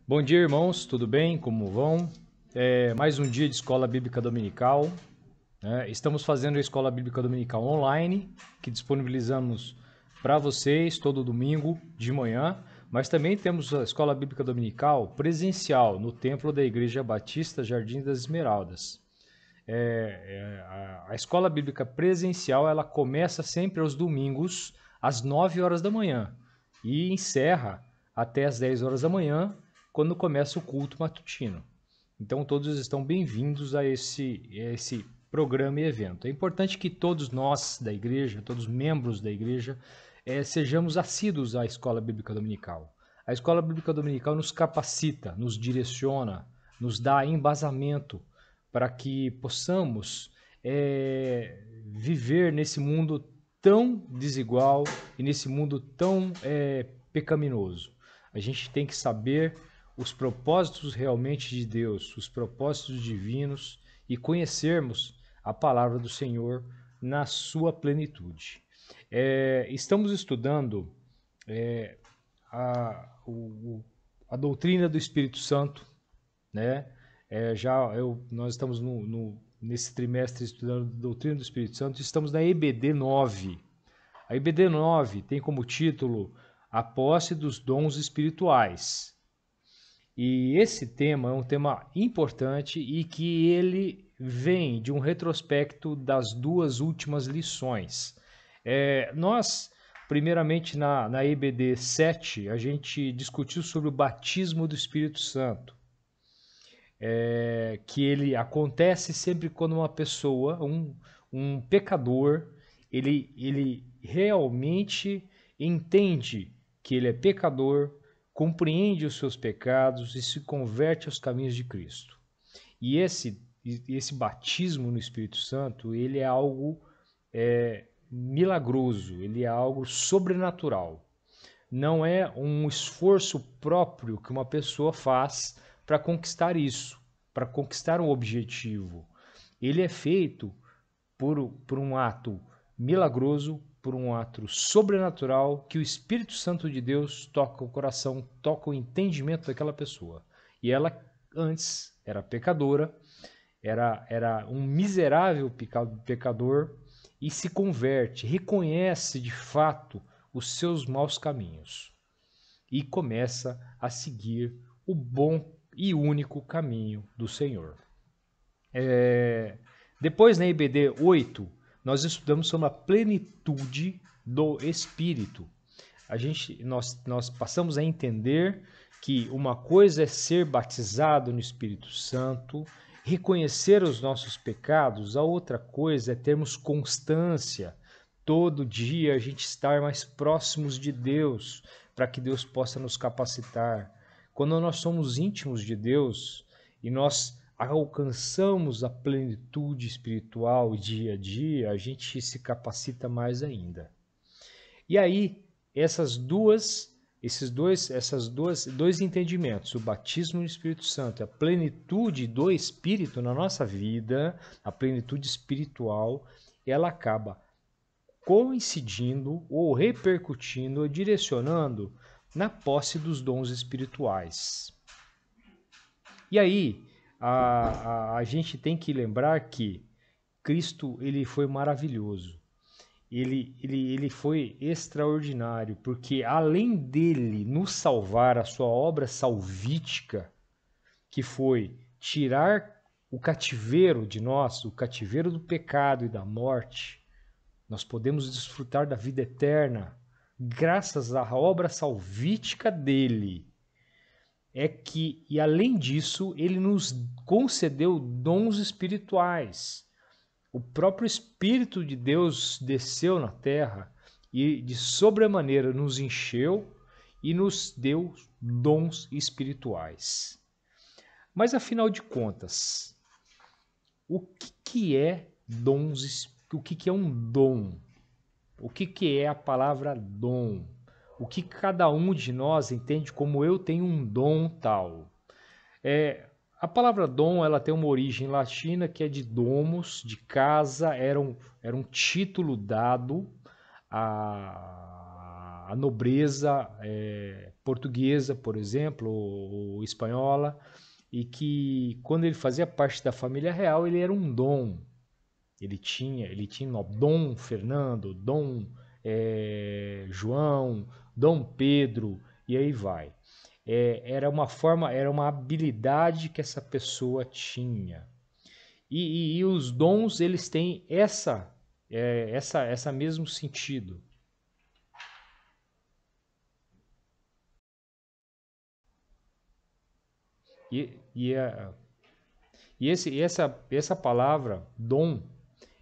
Bom dia, irmãos, tudo bem? Como vão? Mais um dia de Escola Bíblica Dominical, né? Estamos fazendo a Escola Bíblica Dominical online, que disponibilizamos para vocês todo domingo de manhã, mas também temos a Escola Bíblica Dominical presencial no Templo da Igreja Batista Jardim das Esmeraldas. A Escola Bíblica presencial ela começa sempre aos domingos às 9 horas da manhã e encerra até às 10 horas da manhã, quando começa o culto matutino. Então todos estão bem-vindos a esse programa e evento. É importante que todos nós da igreja, todos os membros da igreja, sejamos assíduos à Escola Bíblica Dominical. A Escola Bíblica Dominical nos capacita, nos direciona, nos dá embasamento para que possamos viver nesse mundo tão desigual e nesse mundo tão pecaminoso. A gente tem que saber os propósitos realmente de Deus, os propósitos divinos e conhecermos a palavra do Senhor na sua plenitude. Estamos estudando a doutrina do Espírito Santo, né? Nós estamos nesse trimestre estudando a doutrina do Espírito Santo, estamos na EBD 9. A EBD 9 tem como título A Posse dos Dons Espirituais. E esse tema é um tema importante e que ele vem de um retrospecto das duas últimas lições. Primeiramente, na EBD 7, a gente discutiu sobre o batismo do Espírito Santo. Que ele acontece sempre quando uma pessoa, um pecador, ele realmente entende que ele é pecador, compreende os seus pecados e se converte aos caminhos de Cristo. E esse batismo no Espírito Santo, ele é algo milagroso, ele é algo sobrenatural. Não é um esforço próprio que uma pessoa faz para conquistar isso, para conquistar um objetivo. Ele é feito por um ato milagroso, por um ato sobrenatural, que o Espírito Santo de Deus toca o coração, toca o entendimento daquela pessoa. E ela antes era pecadora, era um miserável pecador e se converte, reconhece de fato os seus maus caminhos e começa a seguir o bom e único caminho do Senhor. Depois, na IBD 8, nós estudamos sobre a plenitude do Espírito. Nós passamos a entender que uma coisa é ser batizado no Espírito Santo, reconhecer os nossos pecados, a outra coisa é termos constância, todo dia a gente estar mais próximos de Deus, para que Deus possa nos capacitar. Quando nós somos íntimos de Deus e nós alcançamos a plenitude espiritual dia a dia, a gente se capacita mais ainda. E aí, esses dois entendimentos, o batismo no Espírito Santo, a plenitude do Espírito na nossa vida, a plenitude espiritual, ela acaba coincidindo ou repercutindo ou direcionando na posse dos dons espirituais. E aí, a gente tem que lembrar que Cristo ele foi maravilhoso. Ele foi extraordinário, porque além dele nos salvar, a sua obra salvítica, que foi tirar o cativeiro de nós, o cativeiro do pecado e da morte, nós podemos desfrutar da vida eterna graças à obra salvítica dele. E além disso, ele nos concedeu dons espirituais. O próprio Espírito de Deus desceu na terra e de sobremaneira nos encheu e nos deu dons espirituais. Mas afinal de contas, o que é dons? O que é um dom? O que é a palavra dom? O que cada um de nós entende como eu tenho um dom tal? A palavra dom ela tem uma origem latina que é de domus, de casa, era um título dado a nobreza portuguesa, por exemplo, ou espanhola, e que quando ele fazia parte da família real, ele era um dom. Ele tinha Dom Fernando, Dom João, Dom Pedro, e aí vai. Era uma habilidade que essa pessoa tinha. E os dons, eles têm essa mesmo sentido. E, e, a, essa palavra, dom,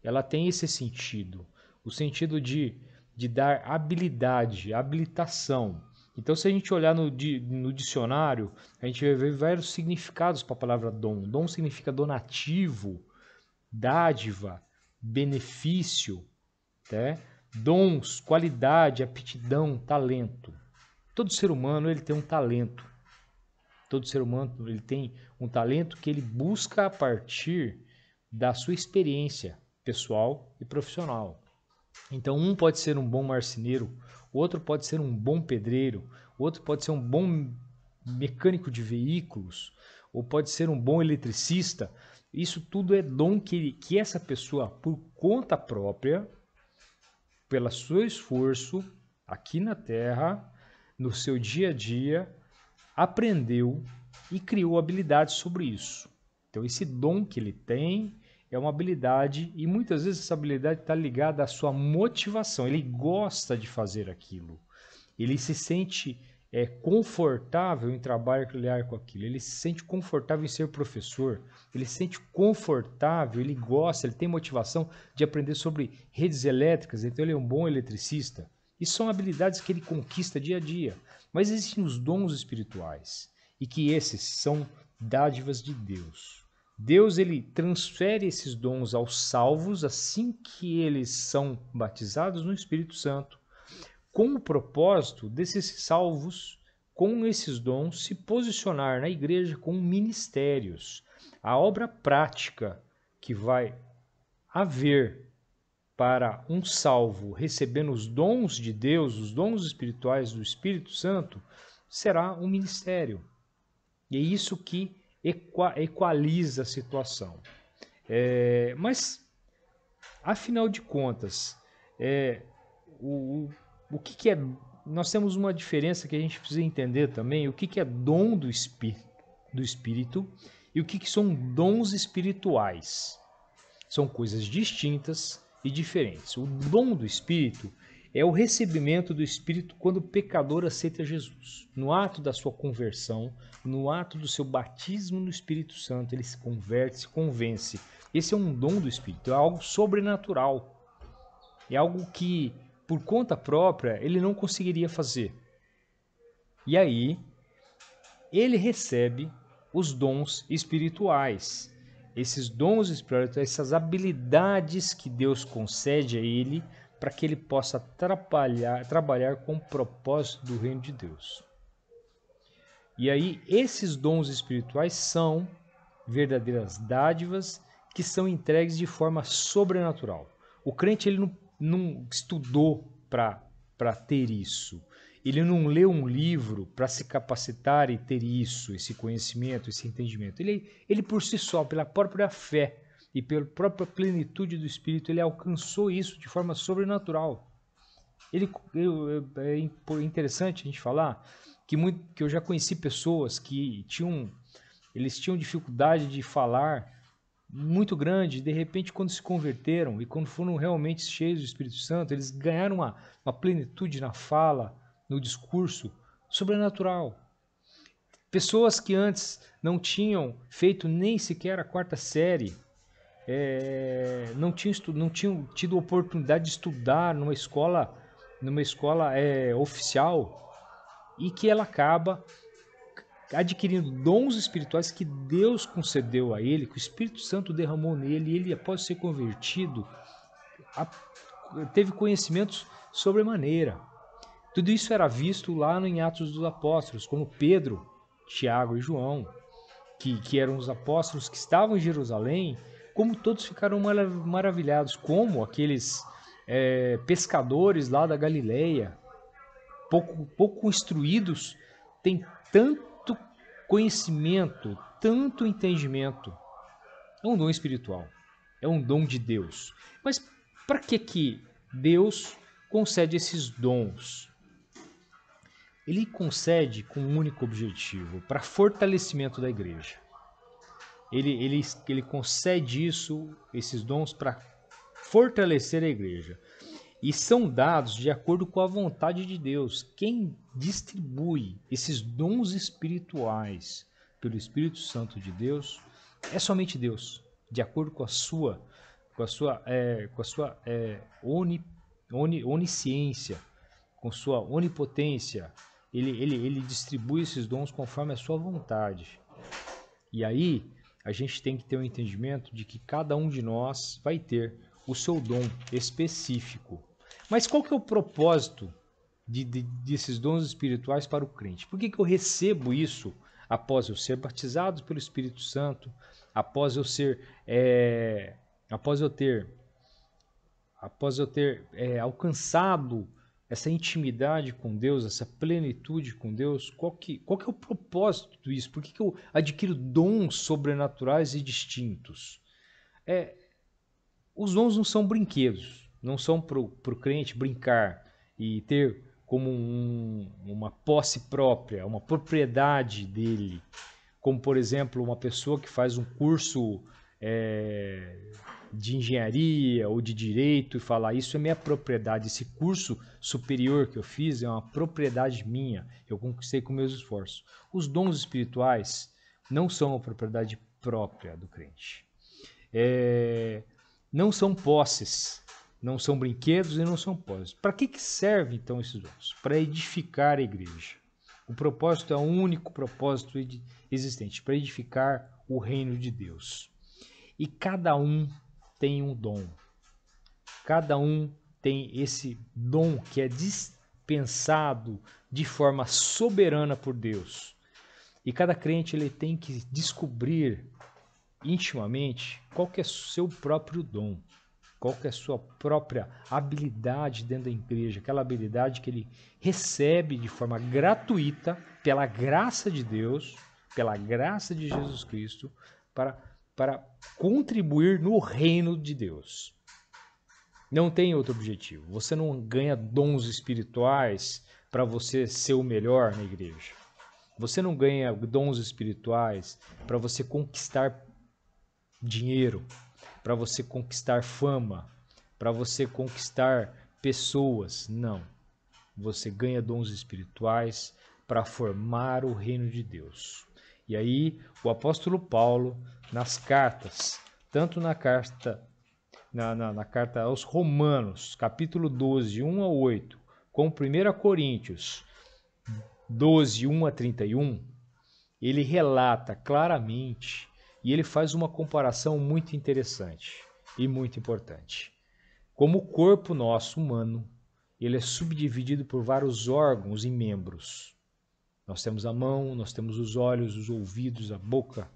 ela tem esse sentido. O sentido de dar habilidade, habilitação. Então, se a gente olhar no dicionário, a gente vai ver vários significados para a palavra dom. Dom significa donativo, dádiva, benefício, né? Dons, qualidade, aptidão, talento. Todo ser humano ele tem um talento. Todo ser humano ele tem um talento que ele busca a partir da sua experiência pessoal e profissional. Então, um pode ser um bom marceneiro, o outro pode ser um bom pedreiro, o outro pode ser um bom mecânico de veículos, ou pode ser um bom eletricista. Isso tudo é dom que essa pessoa, por conta própria, pelo seu esforço aqui na Terra, no seu dia a dia, aprendeu e criou habilidades sobre isso. Então, esse dom que ele tem é uma habilidade e muitas vezes essa habilidade está ligada à sua motivação. Ele gosta de fazer aquilo. Ele se sente confortável em trabalhar com aquilo. Ele se sente confortável em ser professor. Ele se sente confortável, ele gosta, ele tem motivação de aprender sobre redes elétricas. Então ele é um bom eletricista. Isso são habilidades que ele conquista dia a dia. Mas existem os dons espirituais e que esses são dádivas de Deus. Deus ele transfere esses dons aos salvos assim que eles são batizados no Espírito Santo, com o propósito desses salvos, com esses dons, se posicionar na igreja com ministérios. A obra prática que vai haver para um salvo recebendo os dons de Deus, os dons espirituais do Espírito Santo, será um ministério. E é isso que equaliza a situação. Mas, afinal de contas, o que é... Nós temos uma diferença que a gente precisa entender também, o que é dom do Espírito e o que são dons espirituais. São coisas distintas e diferentes. O dom do Espírito é o recebimento do Espírito quando o pecador aceita Jesus. No ato da sua conversão, no ato do seu batismo no Espírito Santo, ele se converte, se convence. Esse é um dom do Espírito, é algo sobrenatural. É algo que, por conta própria, ele não conseguiria fazer. E aí, ele recebe os dons espirituais. Esses dons espirituais, essas habilidades que Deus concede a ele para que ele possa trabalhar com o propósito do reino de Deus. E aí, esses dons espirituais são verdadeiras dádivas que são entregues de forma sobrenatural. O crente ele não estudou para ter isso. Ele não leu um livro para se capacitar e ter isso, esse conhecimento, esse entendimento. Ele por si só, pela própria fé e pela própria plenitude do Espírito, ele alcançou isso de forma sobrenatural. É interessante a gente falar que eu já conheci pessoas que eles tinham dificuldade de falar muito grande, de repente quando se converteram e quando foram realmente cheios do Espírito Santo, eles ganharam uma plenitude na fala, no discurso sobrenatural. Pessoas que antes não tinham feito nem sequer a 4ª série, não tinham tido oportunidade de estudar numa escola oficial, e que ela acaba adquirindo dons espirituais que Deus concedeu a ele, que o Espírito Santo derramou nele, e ele, após ser convertido, teve conhecimentos sobremaneira. Tudo isso era visto lá em Atos dos Apóstolos, como Pedro, Tiago e João, que eram os apóstolos que estavam em Jerusalém, como todos ficaram maravilhados, como aqueles pescadores lá da Galileia, pouco instruídos têm tanto conhecimento, tanto entendimento. É um dom espiritual, é um dom de Deus. Mas para que Deus concede esses dons? Ele concede com um único objetivo, para fortalecimento da igreja. Ele concede esses dons para fortalecer a igreja. E são dados de acordo com a vontade de Deus. Quem distribui esses dons espirituais pelo Espírito Santo de Deus é somente Deus, de acordo com a sua onisciência, com sua onipotência. Ele distribui esses dons conforme a sua vontade. E aí a gente tem que ter um entendimento de que cada um de nós vai ter o seu dom específico. Mas qual que é o propósito desses dons espirituais para o crente? Por que eu recebo isso após eu ser batizado pelo Espírito Santo, após eu ter alcançado essa intimidade com Deus, essa plenitude com Deus? Qual que é o propósito disso? Por que eu adquiro dons sobrenaturais e distintos? Os dons não são brinquedos, não são para o crente brincar e ter como uma posse própria, uma propriedade dele. Como, por exemplo, uma pessoa que faz um curso de engenharia ou de direito e falar: isso é minha propriedade, esse curso superior que eu fiz é uma propriedade minha, eu conquistei com meus esforços. Os dons espirituais não são uma propriedade própria do crente. Não são posses, não são brinquedos e não são posses. Para que servem então esses dons? Para edificar a igreja. O propósito é o único propósito existente, para edificar o reino de Deus. E cada um tem um dom. Cada um tem esse dom que é dispensado de forma soberana por Deus. E cada crente ele tem que descobrir intimamente qual que é o seu próprio dom, qual que é a sua própria habilidade dentro da igreja, aquela habilidade que ele recebe de forma gratuita, pela graça de Deus, pela graça de Jesus Cristo, para contribuir no reino de Deus. Não tem outro objetivo. Você não ganha dons espirituais para você ser o melhor na igreja. Você não ganha dons espirituais para você conquistar dinheiro, para você conquistar fama, para você conquistar pessoas. Não. Você ganha dons espirituais para formar o reino de Deus. E aí o apóstolo Paulo, nas cartas, tanto na carta aos Romanos, capítulo 12, 1 a 8, como 1 Coríntios 12, 1 a 31, ele relata claramente e ele faz uma comparação muito interessante e muito importante. Como o corpo nosso humano, ele é subdividido por vários órgãos e membros. Nós temos a mão, nós temos os olhos, os ouvidos, a boca,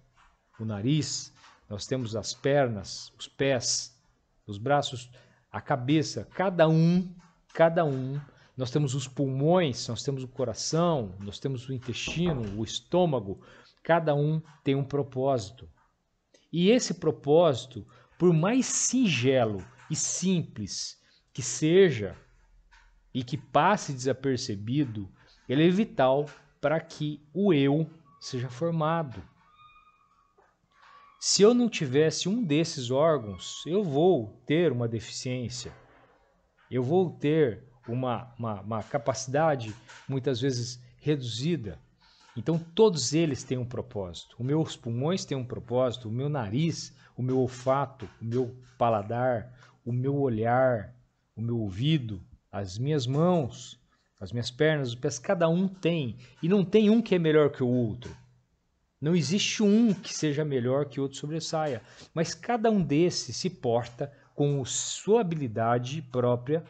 o nariz, nós temos as pernas, os pés, os braços, a cabeça, cada um, nós temos os pulmões, nós temos o coração, nós temos o intestino, o estômago, cada um tem um propósito. E esse propósito, por mais singelo e simples que seja e que passe desapercebido, ele é vital para que o eu seja formado. Se eu não tivesse um desses órgãos, eu vou ter uma deficiência, eu vou ter uma capacidade muitas vezes reduzida. Então todos eles têm um propósito. Os meus pulmões têm um propósito, o meu nariz, o meu olfato, o meu paladar, o meu olhar, o meu ouvido, as minhas mãos, as minhas pernas, os pés, cada um tem. E não tem um que é melhor que o outro. Não existe um que seja melhor que o outro sobressaia. Mas cada um desses se porta com sua habilidade própria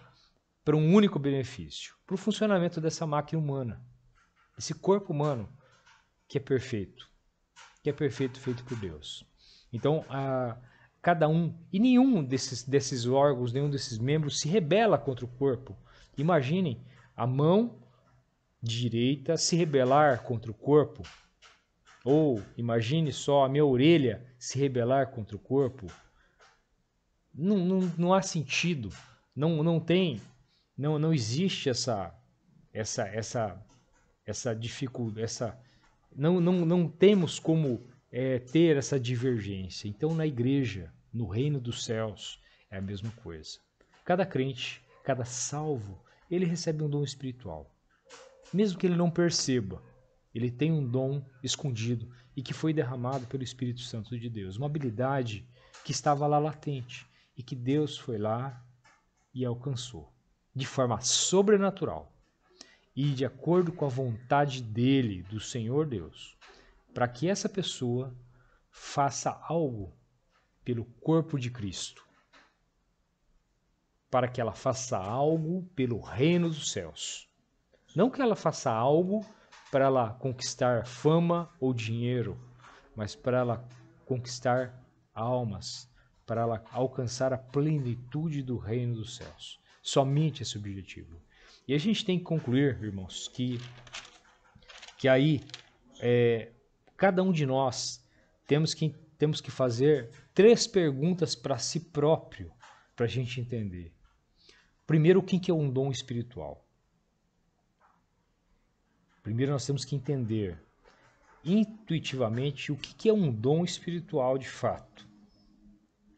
para um único benefício, para o funcionamento dessa máquina humana. Esse corpo humano que é perfeito feito por Deus. Então, cada um, e nenhum desses órgãos, nenhum desses membros se rebela contra o corpo. Imaginem a mão direita se rebelar contra o corpo, ou imagine só a minha orelha se rebelar contra o corpo, não há sentido, não existe essa dificuldade, não temos como ter essa divergência. Então, na igreja, no reino dos céus, é a mesma coisa. Cada crente, cada salvo, ele recebe um dom espiritual. Mesmo que ele não perceba, ele tem um dom escondido e que foi derramado pelo Espírito Santo de Deus. Uma habilidade que estava lá latente e que Deus foi lá e alcançou de forma sobrenatural e de acordo com a vontade dele, do Senhor Deus, para que essa pessoa faça algo pelo corpo de Cristo, para que ela faça algo pelo reino dos céus. Não que ela faça algo para ela conquistar fama ou dinheiro, mas para ela conquistar almas, para ela alcançar a plenitude do reino dos céus. Somente esse objetivo. E a gente tem que concluir, irmãos, que aí cada um de nós temos que fazer 3 perguntas para si próprio, para a gente entender. Primeiro, o que é um dom espiritual? Primeiro nós temos que entender intuitivamente o que é um dom espiritual de fato.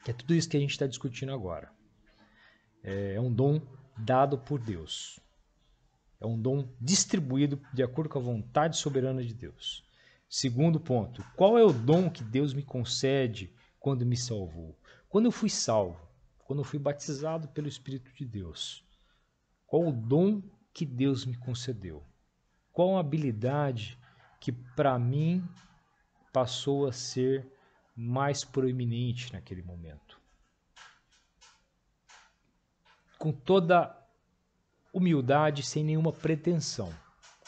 Que é tudo isso que a gente está discutindo agora. É um dom dado por Deus. É um dom distribuído de acordo com a vontade soberana de Deus. Segundo ponto, qual é o dom que Deus me concede quando me salvou? Quando eu fui salvo, quando eu fui batizado pelo Espírito de Deus, qual o dom que Deus me concedeu? Qual a habilidade que para mim passou a ser mais proeminente naquele momento? Com toda humildade, sem nenhuma pretensão.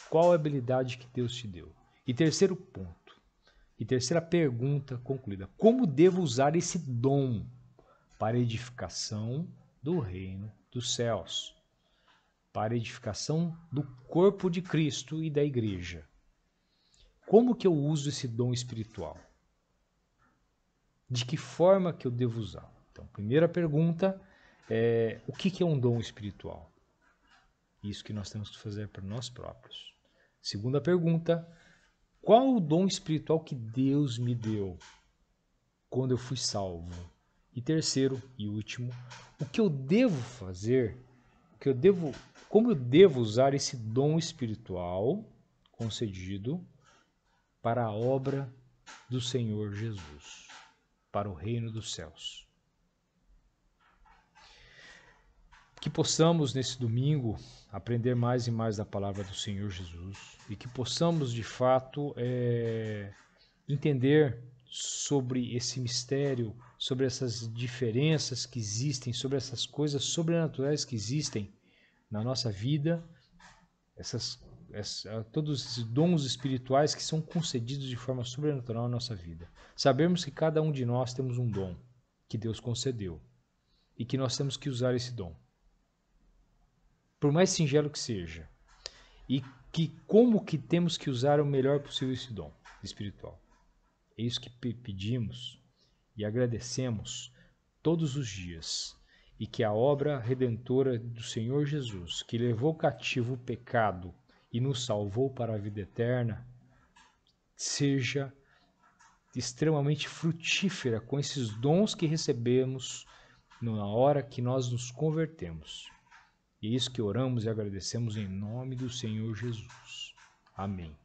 Qual a habilidade que Deus te deu? E terceiro ponto, e terceira pergunta concluída. Como devo usar esse dom para a edificação do reino dos céus? Para a edificação do corpo de Cristo e da igreja. Como que eu uso esse dom espiritual? De que forma que eu devo usar? Então, primeira pergunta é o que é um dom espiritual? Isso que nós temos que fazer para nós próprios. Segunda pergunta, qual o dom espiritual que Deus me deu quando eu fui salvo? E terceiro e último, o que eu devo fazer, como eu devo usar esse dom espiritual concedido para a obra do Senhor Jesus, para o reino dos céus. Que possamos nesse domingo aprender mais e mais da palavra do Senhor Jesus e que possamos de fato entender sobre esse mistério, sobre essas diferenças que existem, sobre essas coisas sobrenaturais que existem na nossa vida, todos esses dons espirituais que são concedidos de forma sobrenatural na nossa vida. Sabemos que cada um de nós temos um dom que Deus concedeu e que nós temos que usar esse dom, por mais singelo que seja, e que como que temos que usar o melhor possível esse dom espiritual. É isso que pedimos e agradecemos todos os dias, e que a obra redentora do Senhor Jesus, que levou cativo o pecado e nos salvou para a vida eterna, seja extremamente frutífera com esses dons que recebemos na hora que nós nos convertemos. E é isso que oramos e agradecemos em nome do Senhor Jesus. Amém.